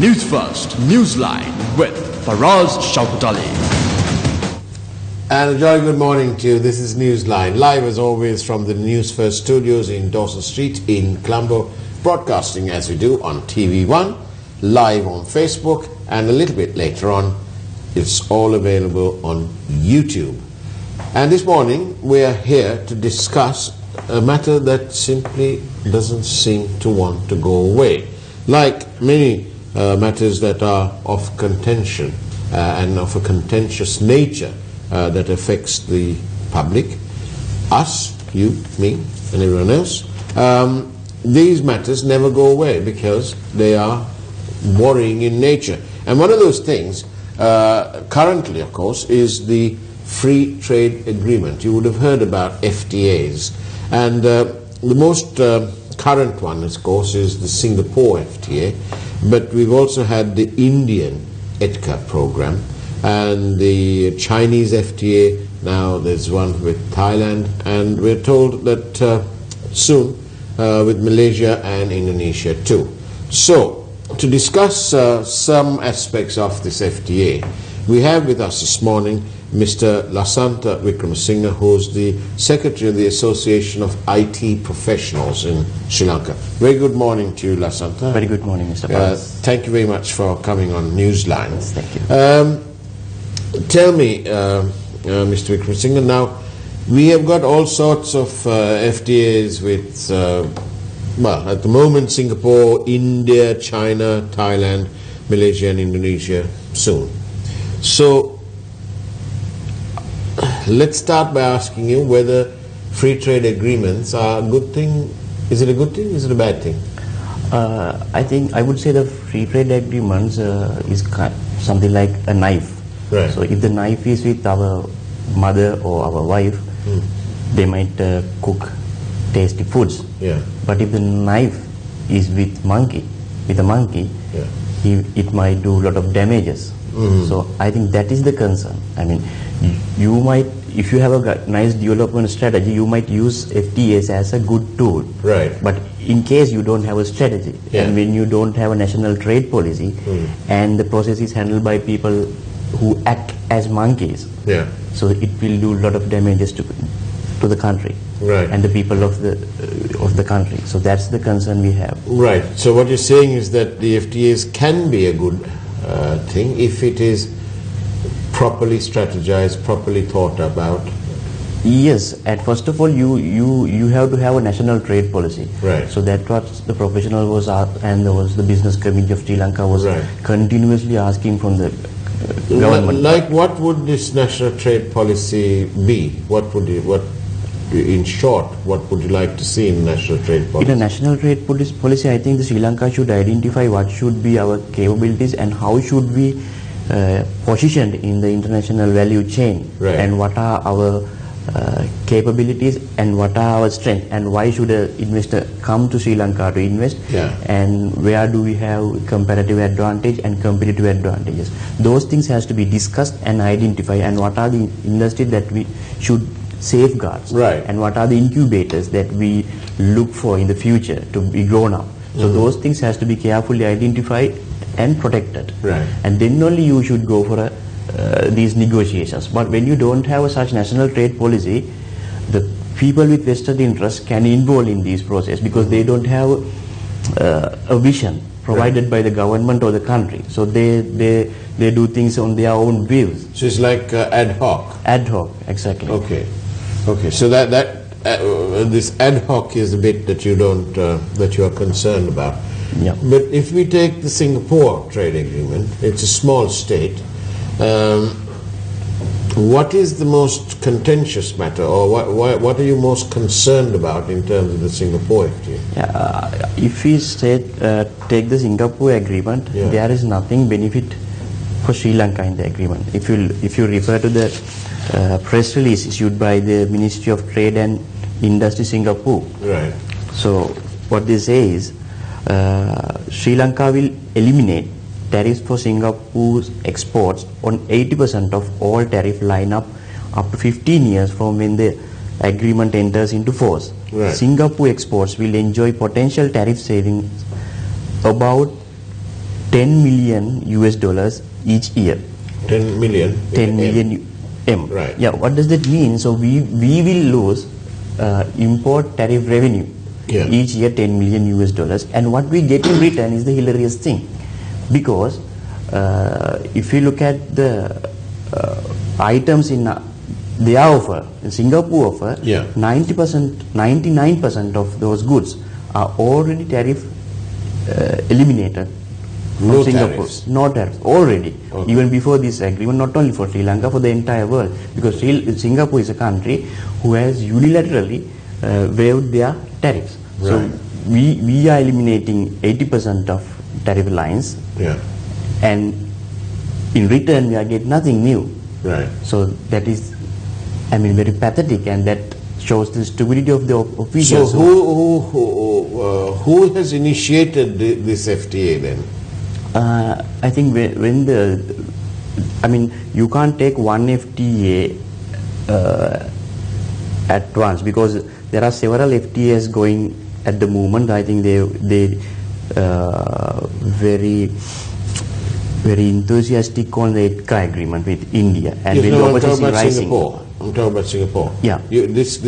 News First, Newsline with Faraz Shauketaly. And a jolly good morning to you. This is Newsline, live as always from the Newsfirst studios in Dawson Street in Colombo, broadcasting as we do on TV1, live on Facebook, and a little bit later on, it's all available on YouTube. And this morning, we are here to discuss a matter that simply doesn't seem to want to go away. Like many matters that are of contention and of a contentious nature that affects the public, us, you, me, and everyone else, these matters never go away because they are worrying in nature. And one of those things, currently, of course, is the free trade agreement. You would have heard about FTAs. And the most current one, of course, is the Singapore FTA. But we've also had the Indian ETCA program and the Chinese FTA. Now there's one with Thailand. And we're told that soon with Malaysia and Indonesia too. So, to discuss some aspects of this FTA, we have with us this morning Mr. Lasantha Wickramasinghe, who's the Secretary of the Association of IT Professionals in Sri Lanka. Very good morning to you, Lasantha. Very good morning, Mr. Faraz. Thank you very much for coming on Newsline. Yes, thank you. Tell me, Mr. Wickramasinghe, now we have got all sorts of FTAs with, well, at the moment Singapore, India, China, Thailand, Malaysia and Indonesia soon. So, let's start by asking you whether free trade agreements are a good thing. Is it a good thing? Is it a bad thing? I think I would say the free trade agreements is something like a knife. Right. So if the knife is with our mother or our wife, they might cook tasty foods. Yeah. But if the knife is with a monkey, Yeah. it might do a lot of damages. So I think that is the concern. I mean, you might, if you have a nice development strategy, you might use FTAs as a good tool. Right. But in case you don't have a strategy, and when you don't have a national trade policy, and the process is handled by people who act as monkeys, Yeah. so it will do a lot of damages to the country. Right. And the people of the country. So that's the concern we have. Right. So what you're saying is that the FTAs can be a good thing if it is properly strategized, properly thought about. Yes, and first of all, you have to have a national trade policy. Right. So that's what the professional was, and there was the business committee of Sri Lanka was continuously asking from the government. Like, what would this national trade policy be? In short, what would you like to see in national trade policy? In a national trade policy, I think the Sri Lanka should identify what should be our capabilities and how should we positioned in the international value chain, and what are our capabilities and what are our strengths, and why should an investor come to Sri Lanka to invest, and where do we have comparative advantage and competitive advantages. Those things has to be discussed and identified, and what are the industries that we should safeguards, and what are the incubators that we look for in the future to be grown up. So those things has to be carefully identified and protected, and then only you should go for these negotiations. But when you don't have such national trade policy, the people with vested interest can involve in this process because they don't have a vision provided by the government or the country. So they do things on their own views. So it's like ad hoc. Ad hoc, exactly. Okay. So this ad hoc is the bit that you don't that you are concerned about. Yeah. But if we take the Singapore trade agreement, it's a small state. What is the most contentious matter, or what are you most concerned about in terms of the Singapore FTA? If we take the Singapore agreement, there is nothing benefit for Sri Lanka in the agreement. If you refer to the press release issued by the Ministry of Trade and Industry Singapore, so what they say is Sri Lanka will eliminate tariffs for Singapore's exports on 80% of all tariff lineup up to 15 years from when the agreement enters into force. Singapore exports will enjoy potential tariff savings about 10 million US dollars each year. 10 million? 10 million M. Right. Yeah, what does that mean? So we will lose import tariff revenue each year, 10 million US dollars, and what we get in return is the hilarious thing, because if you look at the items in their offer, in Singapore offer, 90%, 99% of those goods are already tariff eliminated from Singapore. Tariffs. No tariffs already. Okay. Even before this agreement, not only for Sri Lanka, for the entire world, because Singapore is a country who has unilaterally waived their tariffs. Right. So we are eliminating 80% of tariff lines, and in return we are getting nothing new. Right. So that is, I mean, very pathetic, and that shows the stupidity of the officials. So who has initiated this FTA then? I think when I mean, you can't take one FTA at once, because there are several FTAs going at the moment. I think they very enthusiastic on the ETCA agreement with India, and with I'm talking about rising. Singapore. I'm talking about Singapore. Yeah. This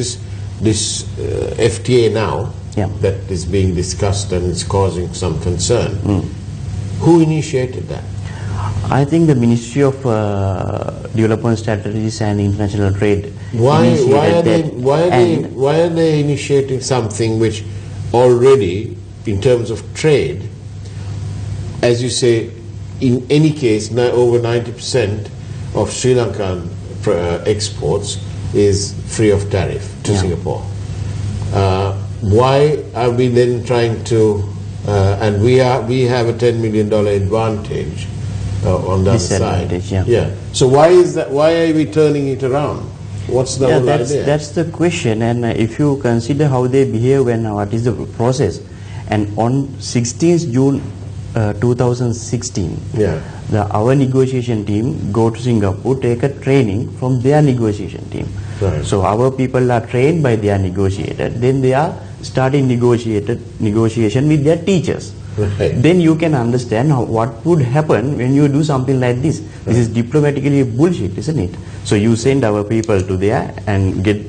FTA now that is being discussed and is causing some concern. Who initiated that? I think the Ministry of Development Strategies and International Trade. Why are they initiating something which already, in terms of trade, as you say, in any case, over 90% of Sri Lankan exports is free of tariff to Singapore. Why are we then trying to, and we have a $10 million advantage on the other side. So why is that? Why are we turning it around? What's the whole idea? That's the question. And if you consider how they behave and what is the process, and on 16th June 2016, our negotiation team go to Singapore, take a training from their negotiation team. Right. So our people are trained by their negotiator. Then they are starting negotiation with their teachers. Right. Then you can understand what would happen when you do something like this. This is diplomatically bullshit, isn't it? So you send our people to there and get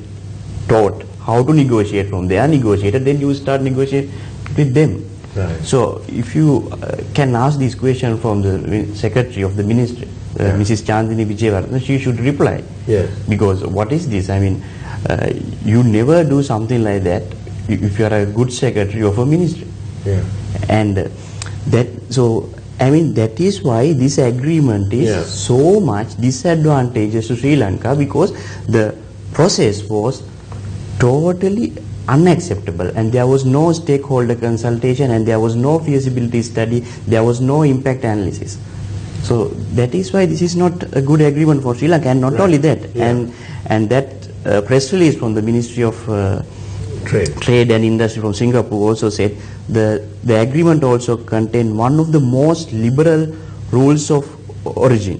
taught how to negotiate from their negotiator, then you start negotiating with them. Right. So if you can ask this question from the Secretary of the Ministry, Mrs. Chandini Vijayawardena, she should reply. Yes. Because what is this? I mean, you never do something like that if you are a good secretary of a ministry. Yeah. And I mean, that is why this agreement is so much disadvantageous to Sri Lanka, because the process was totally unacceptable, and there was no stakeholder consultation, and there was no feasibility study, there was no impact analysis. So that is why this is not a good agreement for Sri Lanka. And not only that, and that press release from the Ministry of Trade and Industry from Singapore also said the agreement also contained one of the most liberal rules of origin,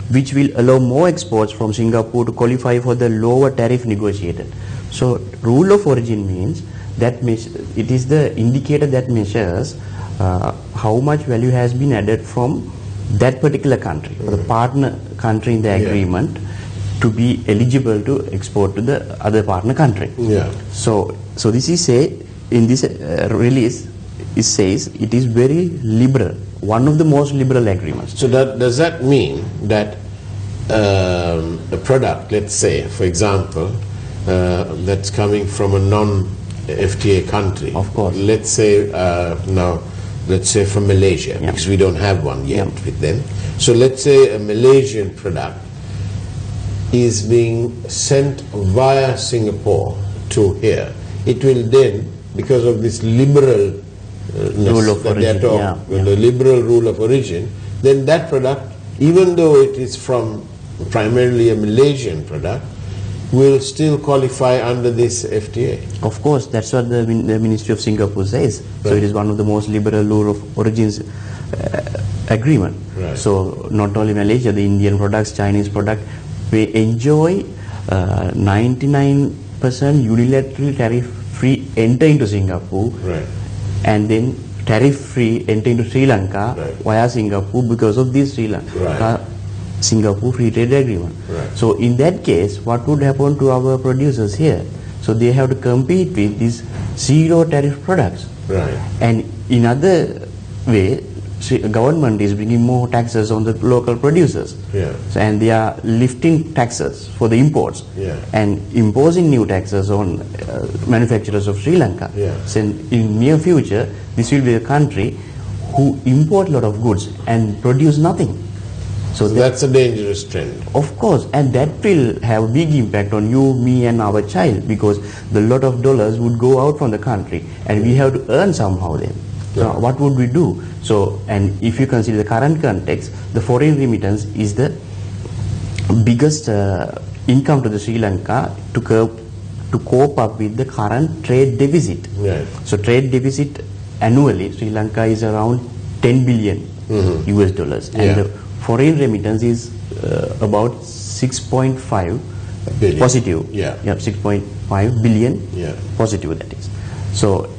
which will allow more exports from Singapore to qualify for the lower tariff negotiated. So rule of origin means that it is the indicator that measures how much value has been added from that particular country, or the partner country in the agreement, to be eligible to export to the other partner country. So this is in this release, it says it is very liberal, one of the most liberal agreements. So does that mean that a product, let's say, for example, that's coming from a non-FTA country, of course, let's say let's say from Malaysia, because we don't have one yet with them. So let's say a Malaysian product is being sent via Singapore to here. It will then, because of this liberal rule of origin, the liberal rule of origin, then that product, even though it is from primarily a Malaysian product, will still qualify under this FTA. Of course, that's what the Ministry of Singapore says. Right. So it is one of the most liberal rule of origins agreement. Right. So not only Malaysia, the Indian products, Chinese product, we enjoy 99% unilateral tariff-free entry into Singapore, right, and then tariff-free entry into Sri Lanka via Singapore because of this Singapore Free Trade Agreement. So in that case, what would happen to our producers here? So they have to compete with these zero tariff products. And in other way, government is bringing more taxes on the local producers. So, and they are lifting taxes for the imports and imposing new taxes on manufacturers of Sri Lanka. So in near future, this will be a country who import a lot of goods and produce nothing. So that's a dangerous trend. Of course, and that will have a big impact on you, me and our child, because the lot of dollars would go out from the country and we have to earn somehow then. So what would we do? So, and if you consider the current context, the foreign remittance is the biggest income to the Sri Lanka to cope up with the current trade deficit. So trade deficit annually, Sri Lanka is around 10 billion US dollars, and the foreign remittance is about 6.5 billion. Positive. 6.5 billion positive, that is. So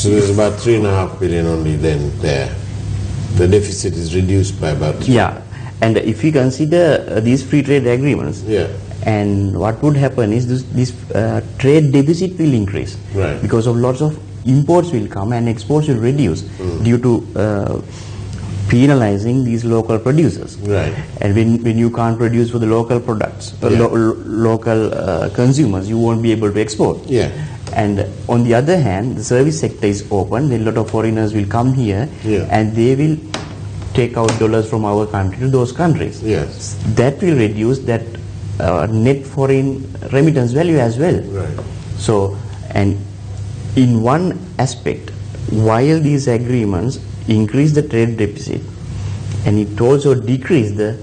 there's about 3.5 billion only then there. The deficit is reduced by about 3. And if we consider these free trade agreements, and what would happen is this trade deficit will increase because of lots of imports will come and exports will reduce due to penalizing these local producers. And when you can't produce for the local products, local consumers, you won't be able to export. And on the other hand, the service sector is open, then a lot of foreigners will come here and they will take out dollars from our country to those countries. That will reduce that net foreign remittance value as well. So, and in one aspect, while these agreements increase the trade deficit, and it also decrease the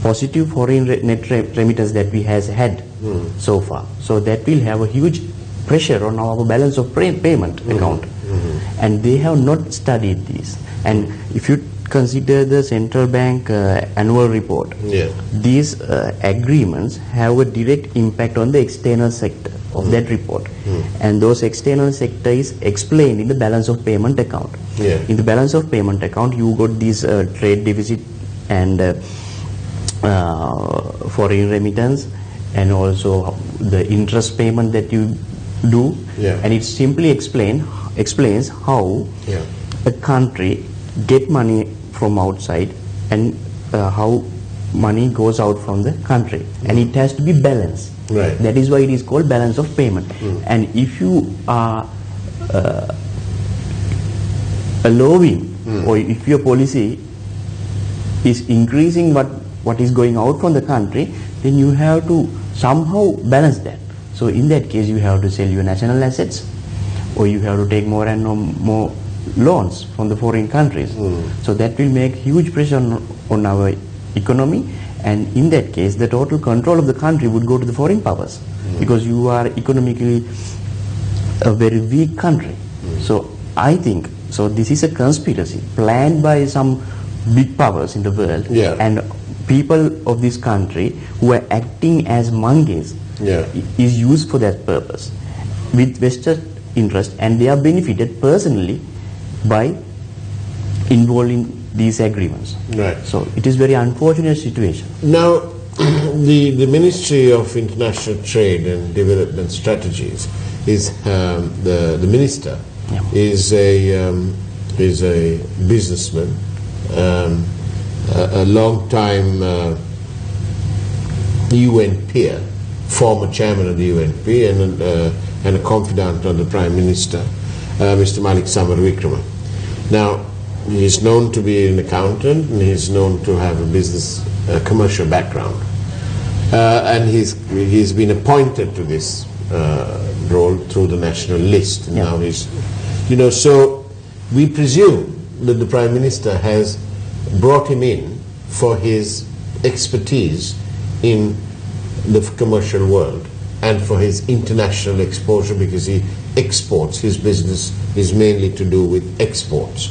positive foreign net remittance that we has had so far. So that will have a huge pressure on our balance of payment account. And they have not studied this. And if you consider the central bank annual report, these agreements have a direct impact on the external sector of that report. And those external sector is explained in the balance of payment account. In the balance of payment account, you got this trade deficit and foreign remittance, and also the interest payment that you do, and it simply explains how a country get money from outside and how money goes out from the country, and it has to be balanced. That is why it is called balance of payment. And if you are allowing, or if your policy is increasing what is going out from the country, then you have to somehow balance that. So in that case, you have to sell your national assets, or you have to take more and more loans from the foreign countries. So that will make huge pressure on our economy, and in that case, the total control of the country would go to the foreign powers, because you are economically a very weak country. So I think, so this is a conspiracy planned by some big powers in the world, and people of this country who are acting as monkeys is used for that purpose with vested interest, and they are benefited personally by involving these agreements. So it is very unfortunate situation. Now, the Ministry of International Trade and Development Strategies is the minister is a businessman, a long time UN peer, former chairman of the UNP, and a confidant of the Prime Minister, Mr. Malik Samar Wickrama. Now, he is known to be an accountant, and he is known to have a business, commercial background, and he's been appointed to this role through the national list. Now he's, so we presume that the Prime Minister has brought him in for his expertise in the commercial world and for his international exposure, because he exports. His business is mainly to do with exports,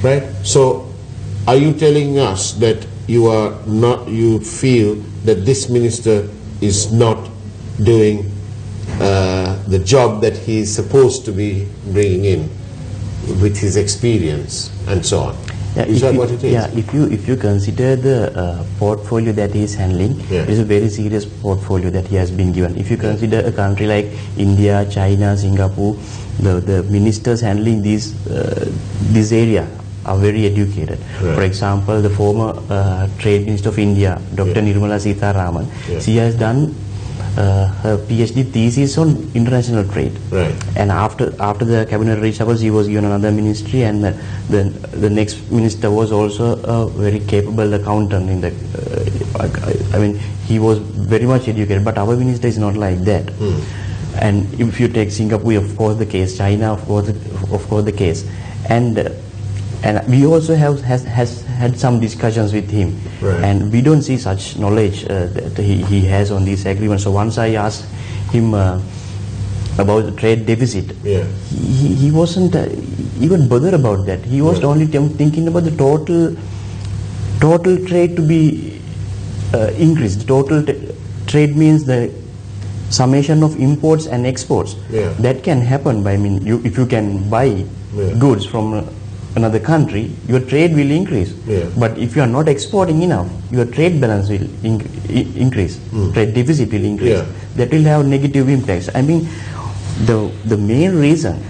right? So are you telling us that you feel that this minister is not doing the job that he is supposed to be bringing in? with his experience and so on. Yeah, is that what it is? Yeah, if you consider the portfolio that he is handling, it is a very serious portfolio that he has been given. If you consider a country like India, China, Singapore, the ministers handling this area are very educated. Right. For example, the former Trade Minister of India, Dr. Nirmala Sitharaman, she has done her PhD thesis on international trade. Right. And after the cabinet reshuffle, she was given another ministry, and the next minister was also a very capable accountant. In the, I mean, he was very much educated. But our minister is not like that. And if you take Singapore, of course the case. China, of course the case. And we also has had some discussions with him, and we don't see such knowledge that he has on these agreements. So once I asked him about the trade deficit, he wasn't even bothered about that. He was only thinking about the total trade to be increased. Total trade means the summation of imports and exports. That can happen by, if you can buy goods from another country, your trade will increase. But if you are not exporting enough, your trade balance will increase. Trade deficit will increase. That will have negative impacts. I mean, the main reason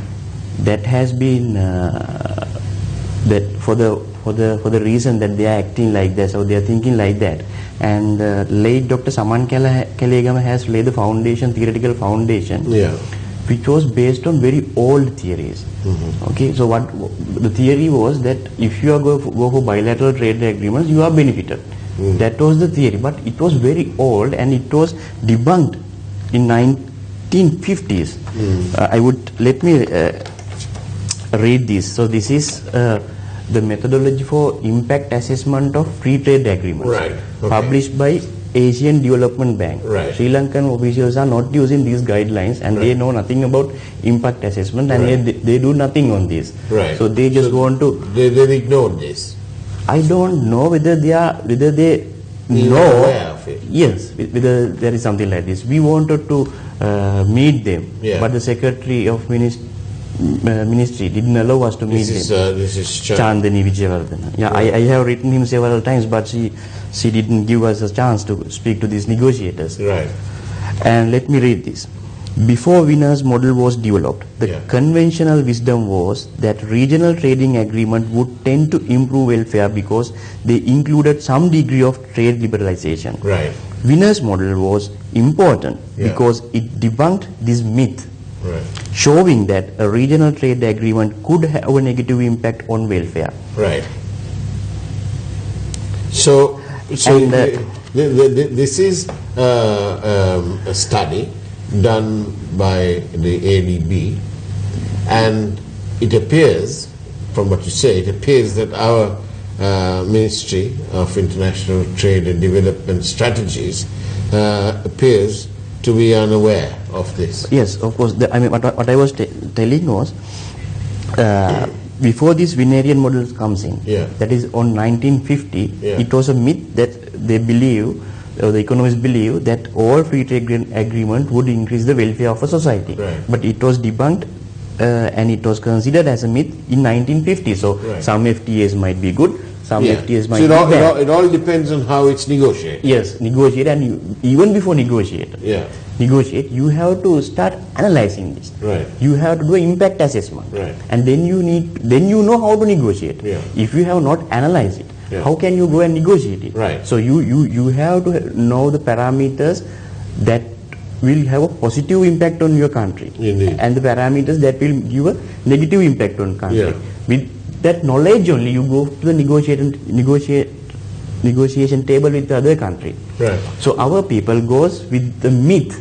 that has been that for the reason that they are acting like this, or they are thinking like that, and late Dr. Saman Kalegama has laid the foundation, theoretical foundation, which was based on very old theories. Okay, so what the theory was, that if you are go for bilateral trade agreements, you are benefited. That was the theory, but it was very old, and it was debunked in 1950s. Let me read this. So this is the methodology for impact assessment of free trade agreements, published by Asian Development Bank. Sri Lankan officials are not using these guidelines, and they know nothing about impact assessment, and they do nothing on this. So they just want to. They ignore this. I don't know whether they know. Aware of it. Yes, whether there is something like this. We wanted to meet them, but the Secretary of Ministry didn't allow us to meet them. This is Chandani Vijayawardena. Yeah, I have written him several times, but she didn't give us a chance to speak to these negotiators. And let me read this. Before Wiener's model was developed, the conventional wisdom was that regional trading agreement would tend to improve welfare because they included some degree of trade liberalization. Wiener's model was important because it debunked this myth, showing that a regional trade agreement could have a negative impact on welfare. So this is a study done by the ADB, and it appears, from what you say, it appears that our Ministry of International Trade and Development Strategies appears to be unaware of this. Yes, of course. I mean, what I was telling was, before this Wienerian model comes in, that is on 1950, it was a myth that they believe, the economists believe, that all free trade agreement would increase the welfare of a society. But it was debunked, and it was considered as a myth in 1950. So some FTAs might be good, some FTAs might be bad. It all depends on how it's negotiated. Yes, negotiate, and even before negotiate, you have to start analyzing this. You have to do an impact assessment, and then you know how to negotiate. If you have not analyzed it, how can you go and negotiate it? So you have to know the parameters that will have a positive impact on your country, and the parameters that will give a negative impact on country. With that knowledge only, you go to the negotiation table with the other country. So our people goes with the myth,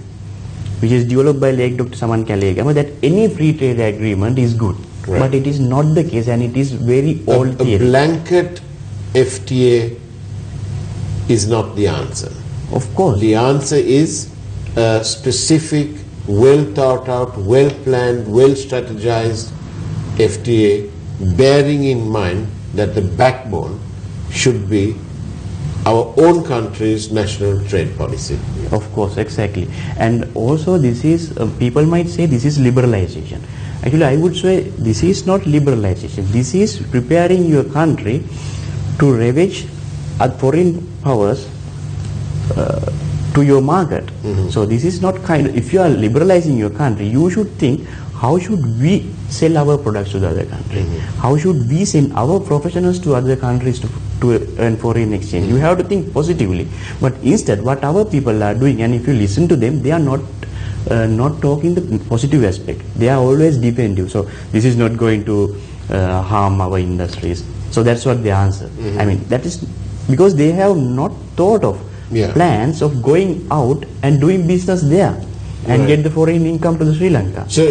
which is developed by late Dr. Saman Kalegama, that any free trade agreement is good. But it is not the case, and it is very old theory. A blanket FTA is not the answer. Of course. The answer is a specific, well thought out, well planned, well strategized FTA, bearing in mind that the backbone should be our own country's national trade policy. Of course, exactly. And also this is, people might say this is liberalization. Actually, I would say this is not liberalization. This is preparing your country to ravage foreign powers to your market. So this is not if you are liberalizing your country, you should think, how should we sell our products to the other country? How should we send our professionals to other countries to earn foreign exchange? You have to think positively. But instead, what our people are doing, and if you listen to them, they are not talking the positive aspect. They are always defensive. So this is not going to harm our industries. So that's what they answer. I mean, that is because they have not thought of plans of going out and doing business there and get the foreign income to the Sri Lanka. So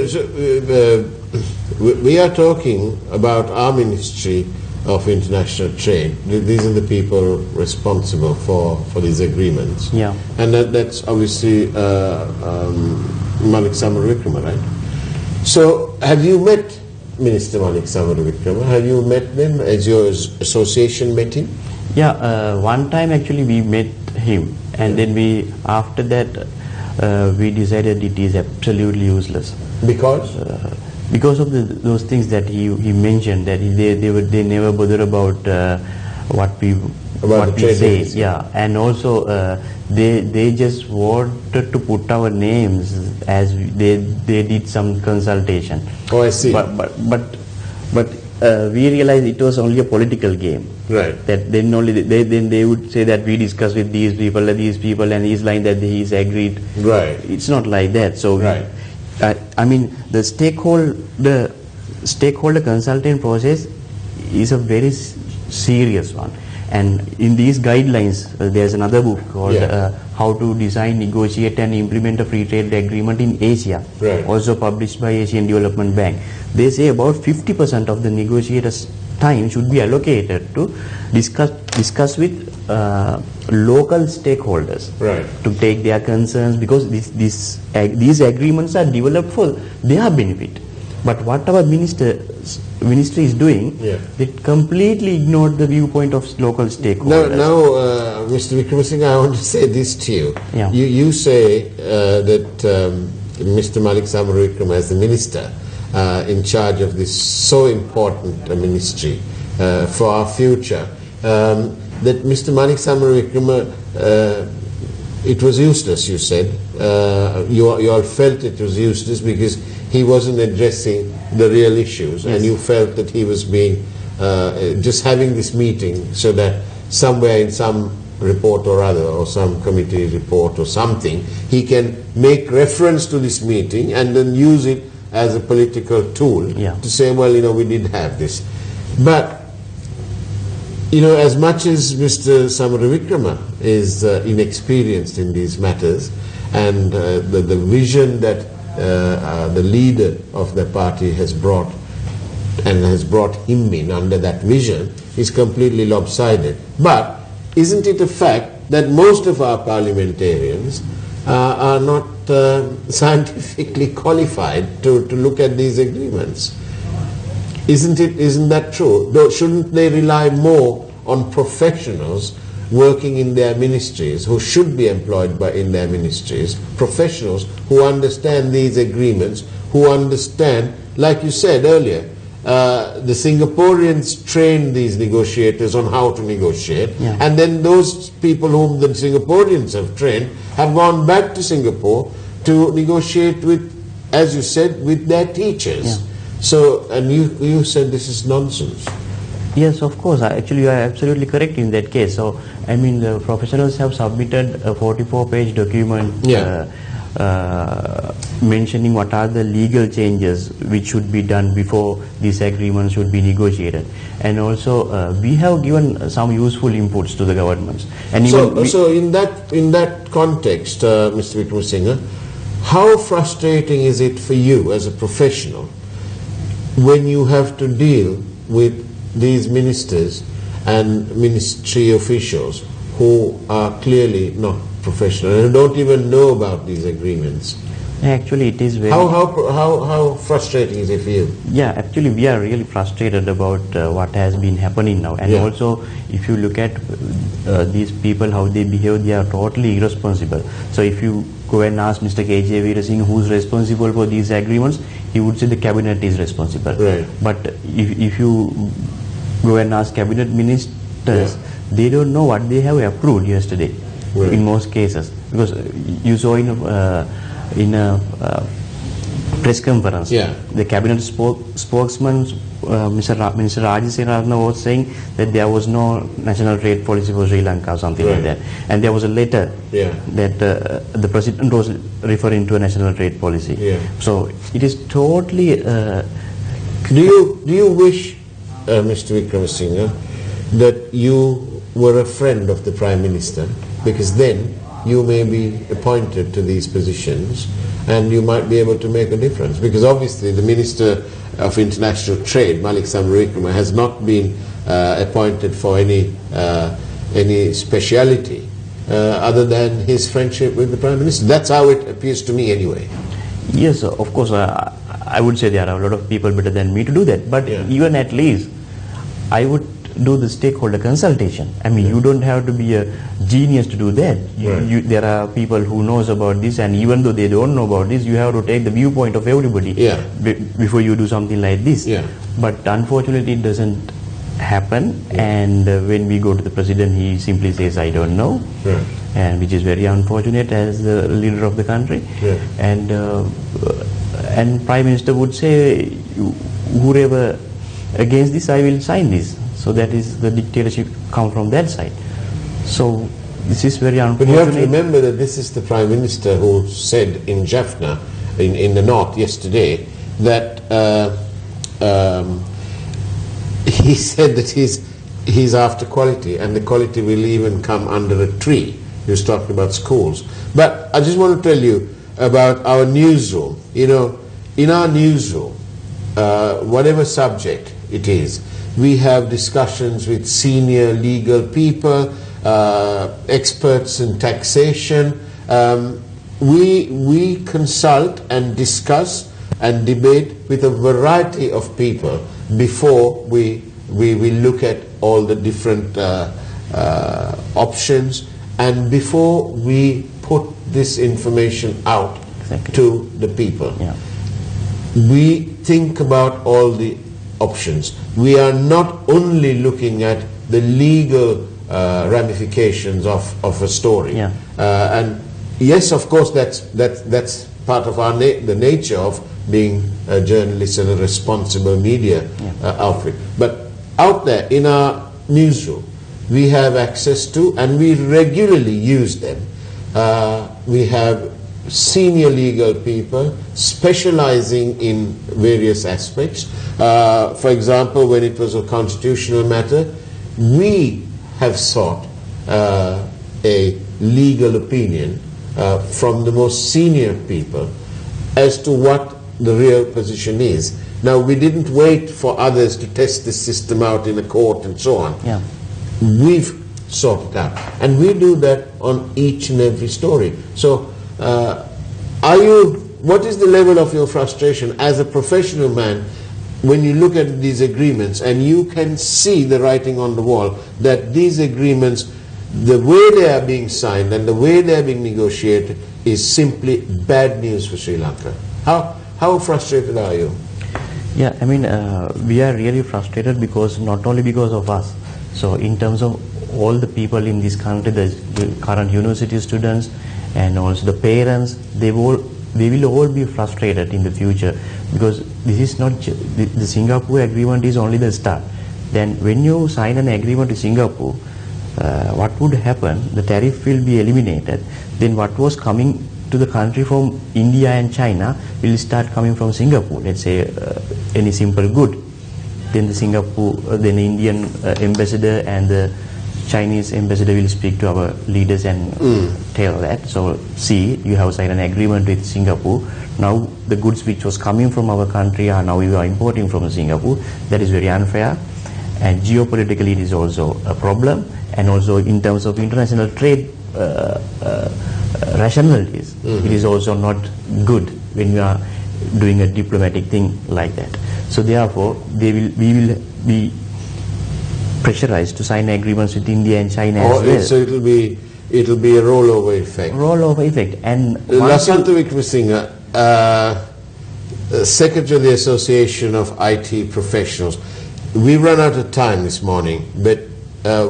we are talking about our Ministry of International Trade. These are the people responsible for these agreements. Yeah. And that's obviously Malik Samaravikrama, right? So have you met Minister Malik Samaravikrama? Have you met them? Has your association met him? Yeah, one time actually we met him, and then after that we decided it is absolutely useless. Because? Because of those things that he mentioned, that they never bother about what we say. Yeah, and also they just wanted to put our names as they did some consultation. Oh, I see. But we realized it was only a political game. Right. That then only they would say that we discussed with these people, and he's lying that he's agreed. Right. It's not like that. So I mean, the stakeholder consultant process is a very serious one. And in these guidelines, there's another book called How to Design, Negotiate and Implement a Free Trade Agreement in Asia, also published by Asian Development Bank. They say about 50% of the negotiators' time should be allocated to discuss with local stakeholders to take their concerns, because these agreements are developed for their benefit. But what our ministry is doing, they completely ignored the viewpoint of local stakeholders. Now, Mr. Wickramasinghe, I want to say this to you. Yeah. You say that Mr. Malik Samaravikrama, as the minister in charge of this so important ministry for our future, that Mr. Malik Samaravikrama, it was useless, you said. You all felt it was useless because he wasn't addressing the real issues, and you felt that he was being just having this meeting so that somewhere in some report or other, or some committee report or something, he can make reference to this meeting and then use it as a political tool to say, well, we did have this. But as much as Mr. Samaravikrama is inexperienced in these matters, and the vision that the leader of the party has brought him in under that vision is completely lopsided. But isn't it a fact that most of our parliamentarians are not scientifically qualified to look at these agreements? Isn't that true? Shouldn't they rely more on professionals working in their ministries, who should be employed in their ministries, professionals who understand these agreements, who understand, like you said earlier, the Singaporeans train these negotiators on how to negotiate, and then those people whom the Singaporeans have trained have gone back to Singapore to negotiate with, as you said, with their teachers. So, and you said this is nonsense. Yes, of course. Actually, you are absolutely correct in that case. So, I mean, the professionals have submitted a 44-page document mentioning what are the legal changes which should be done before this agreement should be negotiated. And also, we have given some useful inputs to the governments. And so in that context, Mr. Wickramasinghe, how frustrating is it for you as a professional when you have to deal with these ministers and ministry officials who are clearly not professional and don't even know about these agreements? Actually, it is very... How frustrating is it for you? Yeah, actually we are really frustrated about what has been happening now. And also, if you look at these people, how they behave, they are totally irresponsible. So if you go and ask Mr. K.J. Veerasinghe who's responsible for these agreements, he would say the cabinet is responsible. Right. But if you go and ask cabinet ministers, they don't know what they have approved yesterday, in most cases. Because you saw in a press conference, the cabinet spokesman, Mr. Rajasenaratne, was saying that there was no national trade policy for Sri Lanka or something like that. And there was a letter that the president was referring to a national trade policy. So it is totally... Do you wish, Mr. Wickramasinghe, that you were a friend of the Prime Minister? Because then you may be appointed to these positions and you might be able to make a difference. Because obviously the Minister of International Trade, Malik Samaraweekama, has not been appointed for any speciality other than his friendship with the Prime Minister. That's how it appears to me anyway. Yes, of course, I would say there are a lot of people better than me to do that. But even at least, I would do the stakeholder consultation. I mean, you don't have to be a genius to do that. There are people who knows about this, and even though they don't know about this, you have to take the viewpoint of everybody before you do something like this. But unfortunately, it doesn't happen. And when we go to the president, he simply says, "I don't know," and which is very unfortunate as the leader of the country. And Prime Minister would say, "Whoever against this, I will sign this." So that is the dictatorship come from that side. So this is very unfortunate. But you have to remember that this is the Prime Minister who said in Jaffna, in the north yesterday, that he said that he's after quality, and the quality will even come under a tree. He was talking about schools. But I just want to tell you about our newsroom. You know, in our newsroom, whatever subject it is, we have discussions with senior legal people, experts in taxation. We consult and discuss and debate with a variety of people before we look at all the different options, and before we put this information out to the people. We think about all the options. We are not only looking at the legal ramifications of a story. And yes, of course, that's part of the nature of being a journalist and a responsible media outfit. But out there in our newsroom, we have access to, and we regularly use them. We have senior legal people specializing in various aspects. For example, when it was a constitutional matter, we have sought a legal opinion from the most senior people as to what the real position is. Now, we didn't wait for others to test the system out in a court and so on. We've sought it out, and we do that on each and every story. So what is the level of your frustration as a professional man when you look at these agreements and you can see the writing on the wall that these agreements, the way they are being signed and the way they are being negotiated, is simply bad news for Sri Lanka? How frustrated are you? Yeah, I mean, we are really frustrated because not only because of us. So in terms of all the people in this country, the current university students and also the parents, they will all be frustrated in the future, because this is not the Singapore agreement is only the start. Then when you sign an agreement with Singapore, what would happen? The tariff will be eliminated. Then what was coming to the country from India and China will start coming from Singapore. Let's say any simple good. Then the Indian ambassador and the Chinese ambassador will speak to our leaders and tell that, so see, you have signed an agreement with Singapore. Now the goods which was coming from our country are now you are importing from Singapore. That is very unfair, and geopolitically it is also a problem, and also in terms of international trade rationalities, it is also not good when you are doing a diplomatic thing like that. So therefore, we will be pressurized to sign agreements with India and China as well. So it'll be a rollover effect. Rollover effect. And Lasantha Wickramasinghe, Secretary of the Association of IT Professionals. We run out of time this morning, but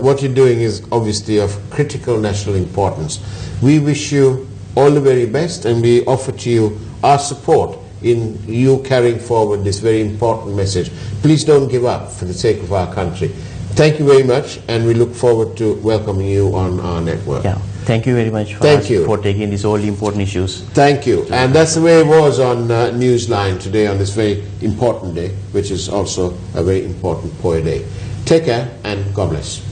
what you're doing is obviously of critical national importance. We wish you all the very best, and we offer to you our support in you carrying forward this very important message. Please don't give up for the sake of our country. Thank you very much, and we look forward to welcoming you on our network. Yeah, thank you very much for taking these all important issues. Thank you. And that's the way it was on Newsline today on this very important day, which is also a very important Poa Day. Take care, and God bless.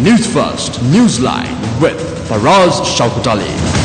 News First, Newsline with Faraz Shauketaly.